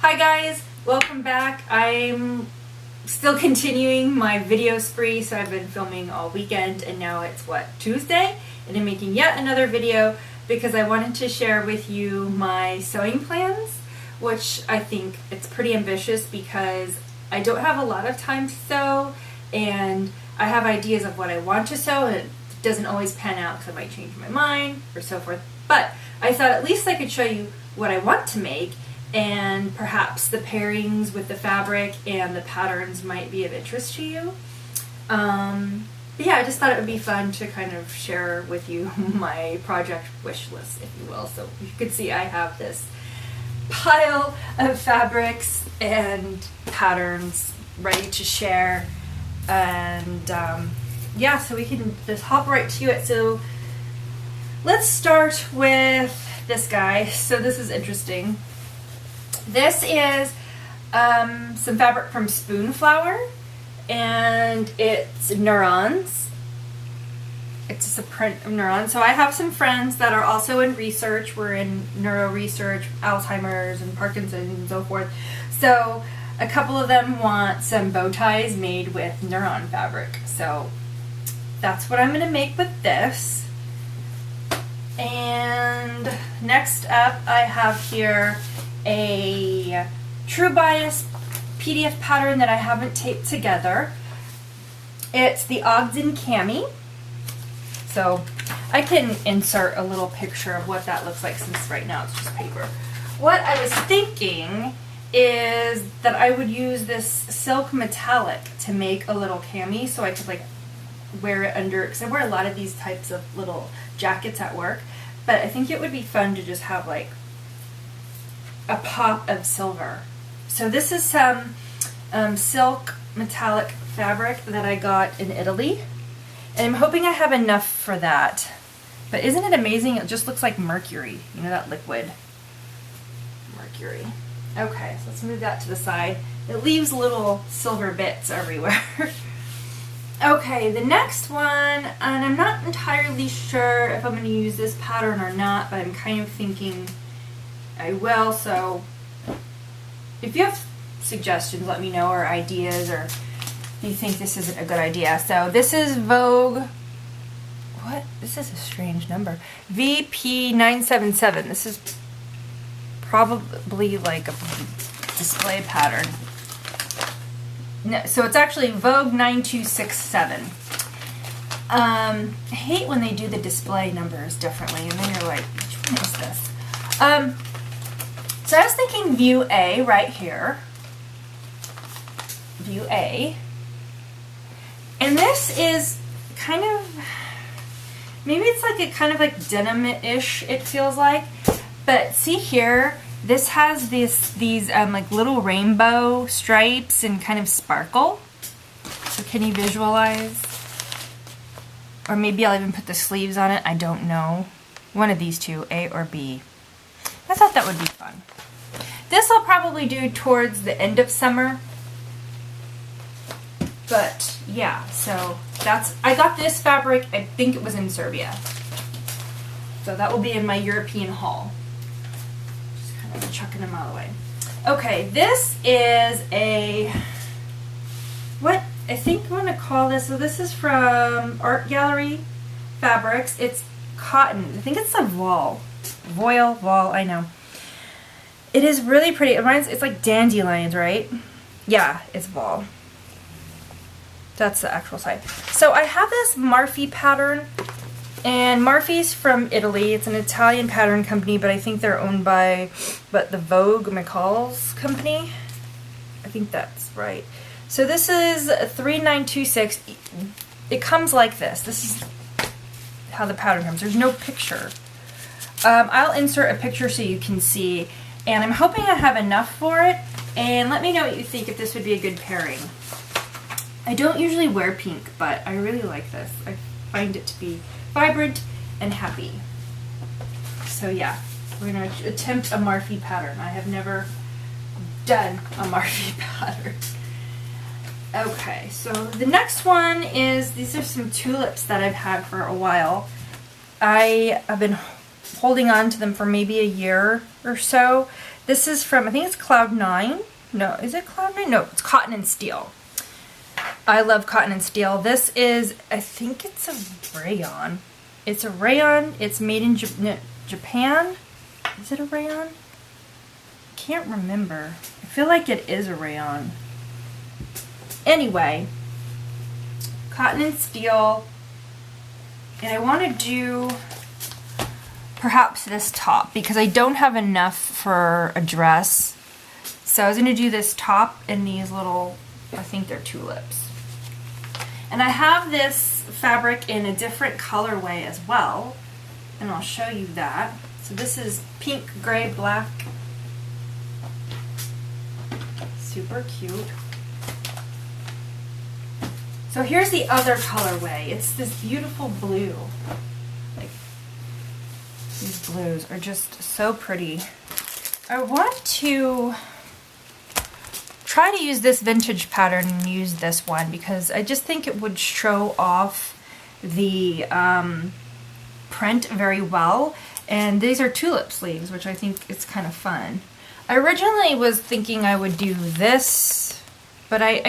Hi guys, welcome back. I'm still continuing my video spree, so I've been filming all weekend and now it's Tuesday, and I'm making yet another video because I wanted to share with you my sewing plans, which I think it's pretty ambitious because I don't have a lot of time to sew and I have ideas of what I want to sew and it doesn't always pan out because I might change my mind or so forth. But I thought at least I could show you what I want to make, and perhaps the pairings with the fabric and the patterns might be of interest to you. But yeah, I just thought it would be fun to kind of share with you my project wish list, if you will. So you can see I have this pile of fabrics and patterns ready to share, and yeah, so we can just hop right to it. So let's start with this guy. So this is interesting. This is some fabric from Spoonflower, and it's neurons. It's just a print of neurons. So I have some friends that are also in research. We're in neuro research, Alzheimer's and Parkinson's and so forth. So a couple of them want some bow ties made with neuron fabric. So that's what I'm going to make with this. And next up I have here a True Bias PDF pattern that I haven't taped together. It's the Ogden Cami. So I can insert a little picture of what that looks like since right now it's just paper. What I was thinking is that I would use this silk metallic to make a little cami so I could like wear it under, because I wear a lot of these types of little jackets at work, but I think it would be fun to just have like a pop of silver. So this is some silk metallic fabric that I got in Italy, and I'm hoping I have enough for that. But isn't it amazing? It just looks like mercury, you know, that liquid mercury. Okay, so let's move that to the side. It leaves little silver bits everywhere. Okay, the next one, and I'm not entirely sure if I'm going to use this pattern or not, but I'm kind of thinking I will. So if you have suggestions, let me know, or ideas, or you think this isn't a good idea. So this is Vogue. What? This is a strange number. VP977. This is probably like a display pattern. No, so it's actually Vogue 9267. I hate when they do the display numbers differently, and then you're like, which one is this? So I was thinking view A right here. View A. And this is kind of, maybe it's like a kind of like denim-ish, it feels like. But see here, this has these like little rainbow stripes and kind of sparkle. So can you visualize? Or maybe I'll even put the sleeves on it. I don't know. One of these two, A or B. I thought that would be fun. This I'll probably do towards the end of summer. But yeah, so that's, I got this fabric, I think it was in Serbia. So that will be in my European haul. I'm chucking them out of the way. Okay, this is a, what I think I'm going to call this, so this is from Art Gallery Fabrics. It's cotton. I think it's a voile, I know. It is really pretty. It reminds, it's like dandelions, right? Yeah, it's voile. That's the actual side. So I have this Marfy pattern. And Marfy's from Italy. It's an Italian pattern company, but I think they're owned by the Vogue McCall's company. I think that's right. So this is 3926. It comes like this. This is how the pattern comes. There's no picture. I'll insert a picture so you can see. And I'm hoping I have enough for it. And let me know what you think, if this would be a good pairing. I don't usually wear pink, but I really like this. I find it to be vibrant and happy. So yeah, we're going to attempt a Marfy pattern. I have never done a Marfy pattern. Okay, so the next one is, these are some tulips that I've had for a while. I have been holding on to them for maybe a year or so. This is from, I think it's Cloud 9. No, is it Cloud 9? No, it's Cotton and Steel. I love Cotton and Steel. This is, I think it's a rayon. It's a rayon. It's made in Japan. Is it a rayon? I can't remember. I feel like it is a rayon. Anyway, Cotton and Steel. And I want to do perhaps this top because I don't have enough for a dress. So I was going to do this top in these little, I think they're tulips. And I have this fabric in a different colorway as well. And I'll show you that. So this is pink, gray, black. Super cute. So here's the other colorway. It's this beautiful blue. Like, these blues are just so pretty. I want to try to use this vintage pattern and use this one because I just think it would show off the print very well. And these are tulip sleeves, which I think is kind of fun. I originally was thinking I would do this, but I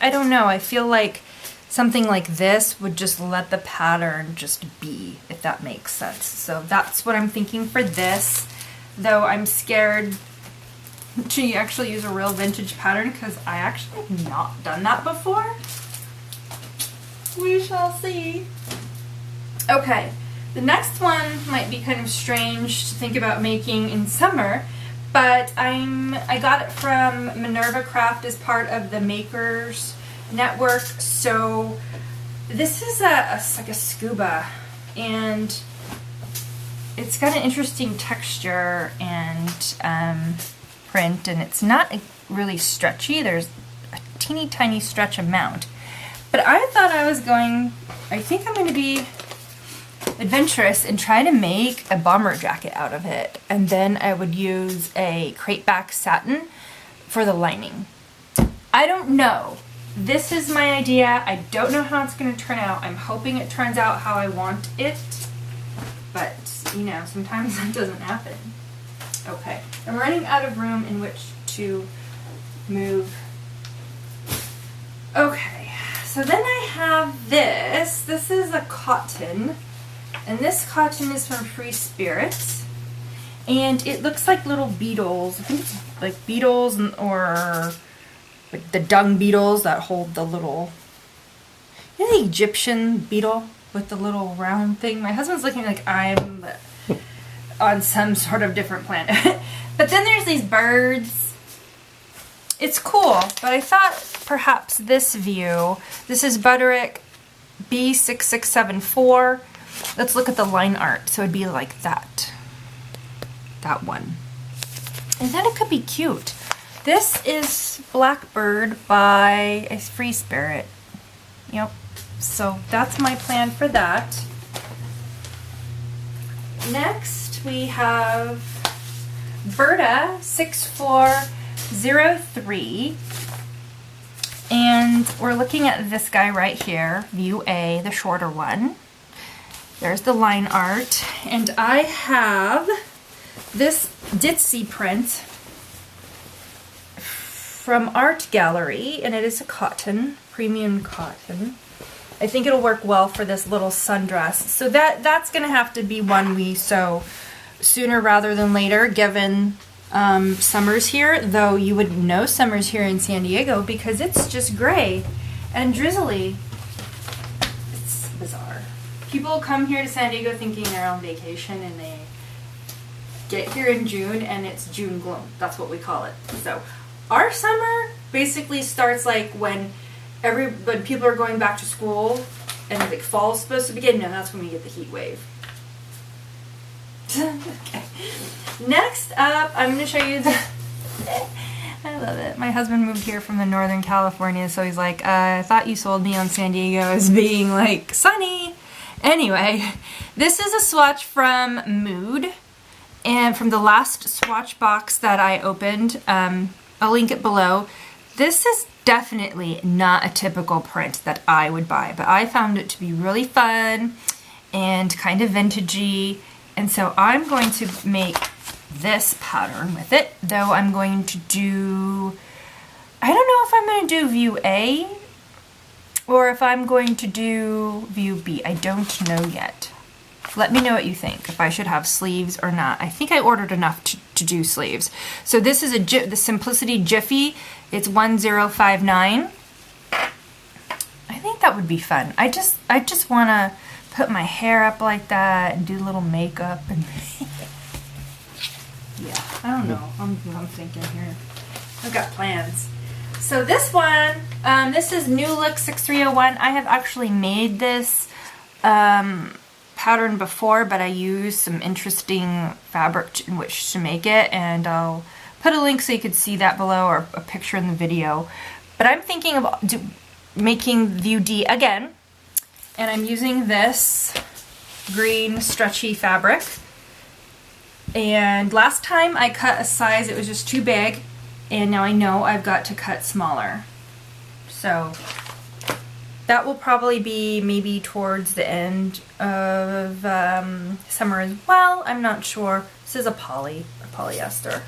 don't know. I feel like something like this would just let the pattern just be, if that makes sense. So that's what I'm thinking for this, though I'm scared to actually use a real vintage pattern because I actually have not done that before. We shall see. Okay, the next one might be kind of strange to think about making in summer, but I got it from Minerva Craft as part of the Makers Network. So this is like a scuba, and it's got an interesting texture and print, and it's not really stretchy. There's a teeny tiny stretch amount, but I thought I think I'm going to be adventurous and try to make a bomber jacket out of it, and then I would use a crepe back satin for the lining. I don't know. This is my idea. I don't know how it's going to turn out. I'm hoping it turns out how I want it, but you know, sometimes that doesn't happen. Okay, I'm running out of room in which to move. Okay, so then I have this. This is a cotton, and this cotton is from Free Spirits, and it looks like little beetles. I think it's like beetles or like the dung beetles that hold the little, you know, the Egyptian beetle with the little round thing. My husband's looking like I'm on some sort of different planet. But then there's these birds. It's cool, but I thought perhaps this view, this is Butterick B6674. Let's look at the line art. So it'd be like that. That one. And then it could be cute. This is Blackbird by a Free Spirit. Yep. So that's my plan for that. Next we have Burda 6403. And we're looking at this guy right here, view A, the shorter one. There's the line art. And I have this ditzy print from Art Gallery, and it is a cotton, premium cotton. I think it'll work well for this little sundress. So that's gonna have to be one we sew sooner rather than later, given summer's here, though you wouldn't know summer's here in San Diego because it's just gray and drizzly. It's bizarre. People come here to San Diego thinking they're on vacation, and they get here in June and it's June gloom. That's what we call it. So our summer basically starts like when people are going back to school and like fall's supposed to begin. No, that's when we get the heat wave. Okay. Next up, I'm going to show you the... I love it. My husband moved here from the Northern California, so he's like, I thought you sold me on San Diego as being like sunny. Anyway, this is a swatch from Mood, and from the last swatch box that I opened, I'll link it below. This is definitely not a typical print that I would buy, but I found it to be really fun and kind of vintagey, and so I'm going to make this pattern with it, though I'm going to do, I don't know if I'm going to do view A or if I'm going to do view B. I don't know yet. Let me know what you think, if I should have sleeves or not. I think I ordered enough to do sleeves. So this is the Simplicity Jiffy. It's 1059. I think that would be fun. I just want to put my hair up like that and do a little makeup and yeah, I don't know. I'm thinking here. I've got plans. So this one, this is Newlook 6301. I have actually made this pattern before, but I used some interesting fabric in which to make it, and I'll put a link so you could see that below, or a picture in the video. But I'm thinking of making view D again, and I'm using this green stretchy fabric. And last time I cut a size, it was just too big, and now I know I've got to cut smaller. So that will probably be maybe towards the end of summer as well. I'm not sure. This is a polyester.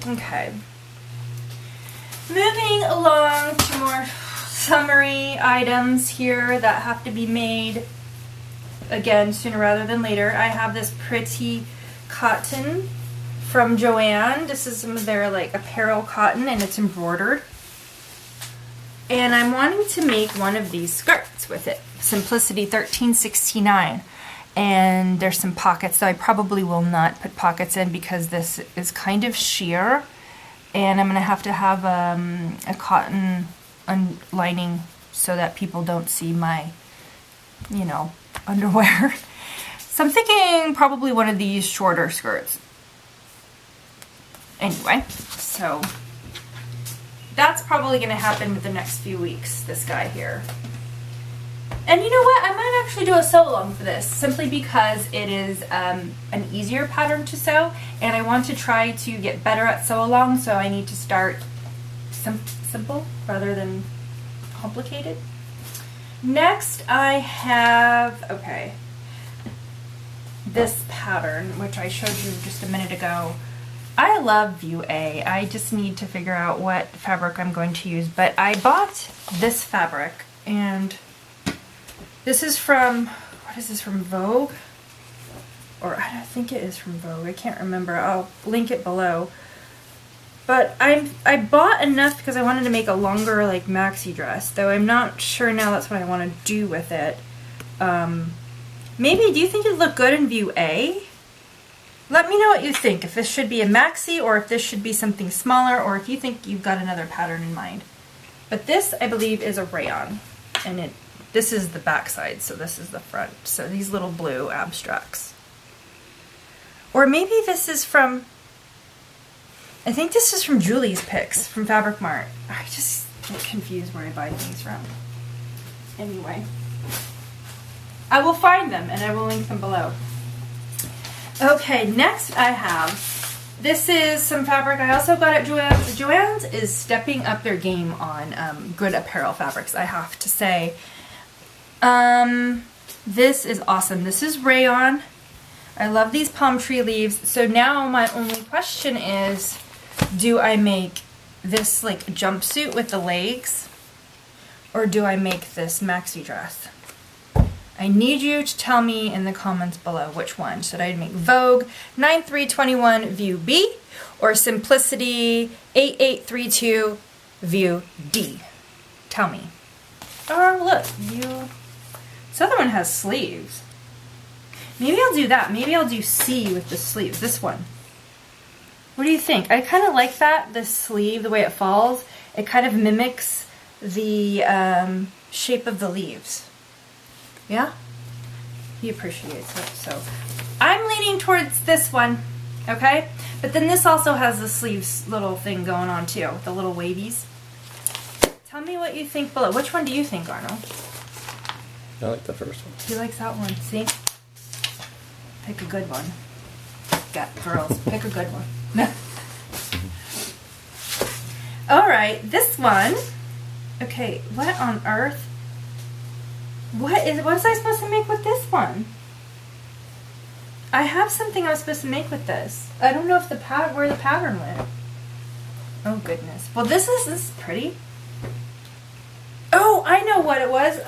Okay. Moving along to more summery items here that have to be made again sooner rather than later. I have this pretty cotton from Joann. This is some of their like apparel cotton, and it's embroidered. And I'm wanting to make one of these skirts with it. Simplicity 1369. And there's some pockets, though I probably will not put pockets in because this is kind of sheer. And I'm going to have a cotton lining so that people don't see my, you know, underwear. So I'm thinking probably one of these shorter skirts. Anyway, so that's probably going to happen with the next few weeks, this guy here. And you know what? I might actually do a sew along for this, simply because it is an easier pattern to sew, and I want to try to get better at sew along, so I need to start simple rather than complicated. Next I have, okay, this pattern, which I showed you just a minute ago. I love view A. I just need to figure out what fabric I'm going to use, but I bought this fabric, and this is from, what is this, from Vogue? Or I don't think it is from Vogue. I can't remember. I'll link it below. But I bought enough because I wanted to make a longer like maxi dress, though I'm not sure now that's what I want to do with it. Maybe, do you think it'd look good in view A? Let me know what you think, if this should be a maxi or if this should be something smaller, or if you think you've got another pattern in mind. But this, I believe, is a rayon, and this is the back side, so this is the front. So these little blue abstracts. Or maybe this is from, I think this is from Julie's Picks from Fabric Mart. I just get confused where I buy things from. Anyway, I will find them and I will link them below. Okay, next I have, this is some fabric I also got at Joann's. Joann's is stepping up their game on good apparel fabrics, I have to say. This is awesome. This is rayon. I love these palm tree leaves. So now my only question is, do I make this like jumpsuit with the legs, or do I make this maxi dress? I need you to tell me in the comments below which one. Should I make Vogue 9321 view B or Simplicity 8832 view D? Tell me. Oh, look, this other one has sleeves. Maybe I'll do that. Maybe I'll do C with the sleeves. This one. What do you think? I kind of like that, the sleeve, the way it falls. It kind of mimics the shape of the leaves. Yeah? He appreciates it. So I'm leaning towards this one. Okay? But then this also has the sleeves little thing going on too. The little wavies. Tell me what you think below. Which one do you think, Arnold? I like the first one. He likes that one. See? Pick a good one. Got girls. Pick a good one. Alright, this one. Okay, what on earth? What is I supposed to make with this one? I have something I was supposed to make with this. I don't know if where the pattern went. Oh goodness. Well, this is pretty. Oh, I know what it was.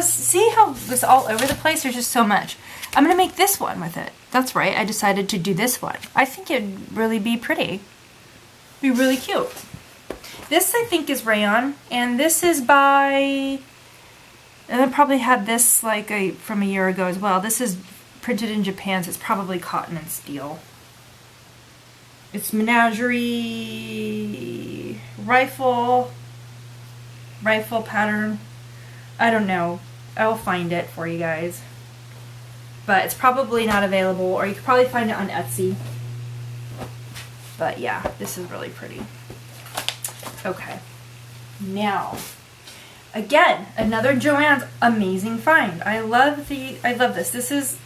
See how this all over the place? There's just so much. I'm gonna make this one with it. That's right. I decided to do this one. I think it'd really be pretty. Be really cute. This I think is rayon, and this is by. And I probably had this like from a year ago as well. This is printed in Japan, so it's probably cotton and steel. It's menagerie rifle pattern. I don't know. I'll find it for you guys. But it's probably not available, or you could probably find it on Etsy. But yeah, this is really pretty. Okay. Now, again, another Joann's amazing find. I love this. This is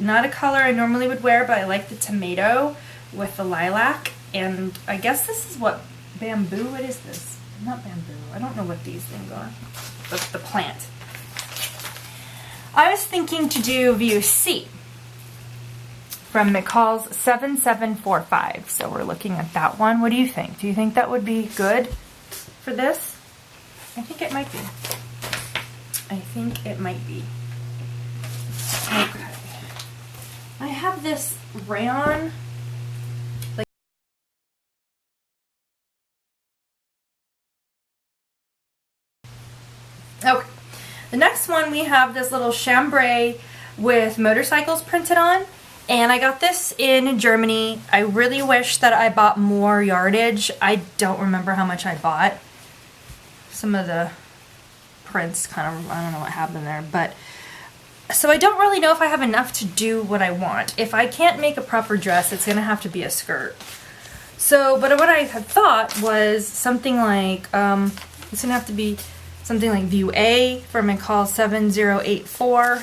not a color I normally would wear, but I like the tomato with the lilac. And I guess this is what bamboo. What is this? Not bamboo. I don't know what these things are. The plant. I was thinking to do view C from McCall's 7745. So we're looking at that one. What do you think? Do you think that would be good for this? I think it might be. I think it might be. Okay. I have this rayon. Okay. The next one we have this little chambray with motorcycles printed on. And I got this in Germany. I really wish that I bought more yardage. I don't remember how much I bought. Some of the prints kind of, I don't know what happened there. But so I don't really know if I have enough to do what I want. If I can't make a proper dress, it's going to have to be a skirt. So, but what I had thought was something like, it's going to have to be something like view A for McCall 7084.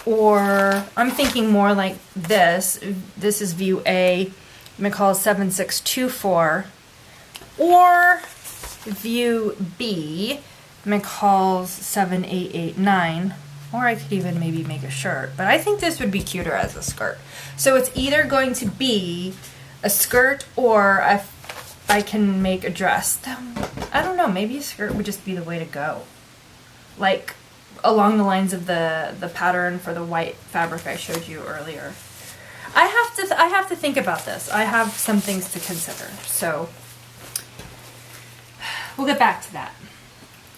Or I'm thinking more like this. This is view A, McCall 7624. Or view B, McCall's 7889. Or I could even maybe make a shirt. But I think this would be cuter as a skirt. So it's either going to be a skirt or I can make a dress. I don't know, maybe a skirt would just be the way to go. Like along the lines of the pattern for the white fabric I showed you earlier. I have to think about this. I have some things to consider. So we'll get back to that.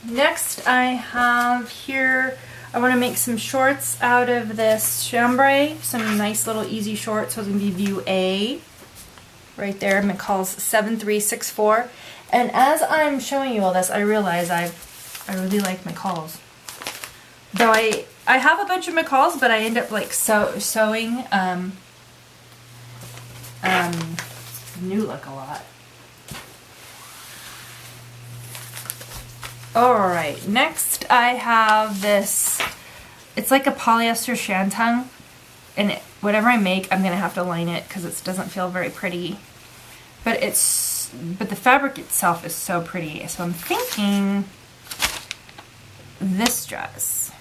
Next I have here, I want to make some shorts out of this chambray. Some nice little easy shorts. So it's going to be view A. Right there, McCall's 7364. And as I'm showing you all this, I realize I really like McCall's. Though I have a bunch of McCall's, but I end up like sewing Newlook a lot. Alright, next I have this, it's like a polyester shantung, and whatever I make, I'm going to have to line it because it doesn't feel very pretty. But the fabric itself is so pretty. So I'm thinking this dress.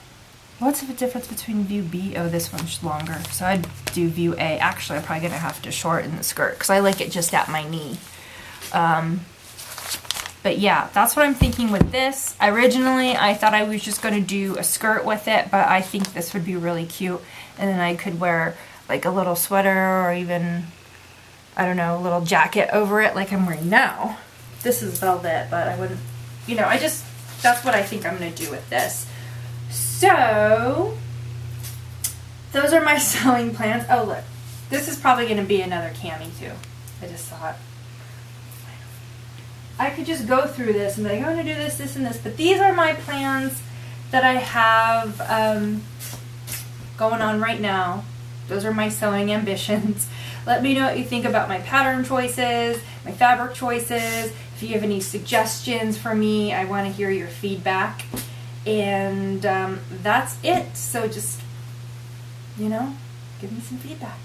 What's the difference between view B? Oh, this one's longer. So I'd do view A. Actually, I'm probably going to have to shorten the skirt because I like it just at my knee. But yeah, that's what I'm thinking with this. Originally, I thought I was just going to do a skirt with it, but I think this would be really cute. And then I could wear like a little sweater or even, I don't know, a little jacket over it like I'm wearing now. This is velvet, but I wouldn't, you know, that's what I think I'm going to do with this. So, those are my sewing plans. Oh, look. This is probably going to be another Cami, too. I just thought. I could just go through this and be like, I'm going to do this, this, and this. But these are my plans that I have going on right now. Those are my sewing ambitions. Let me know what you think about my pattern choices, my fabric choices. If you have any suggestions for me, I want to hear your feedback. And that's it. So just, you know, give me some feedback.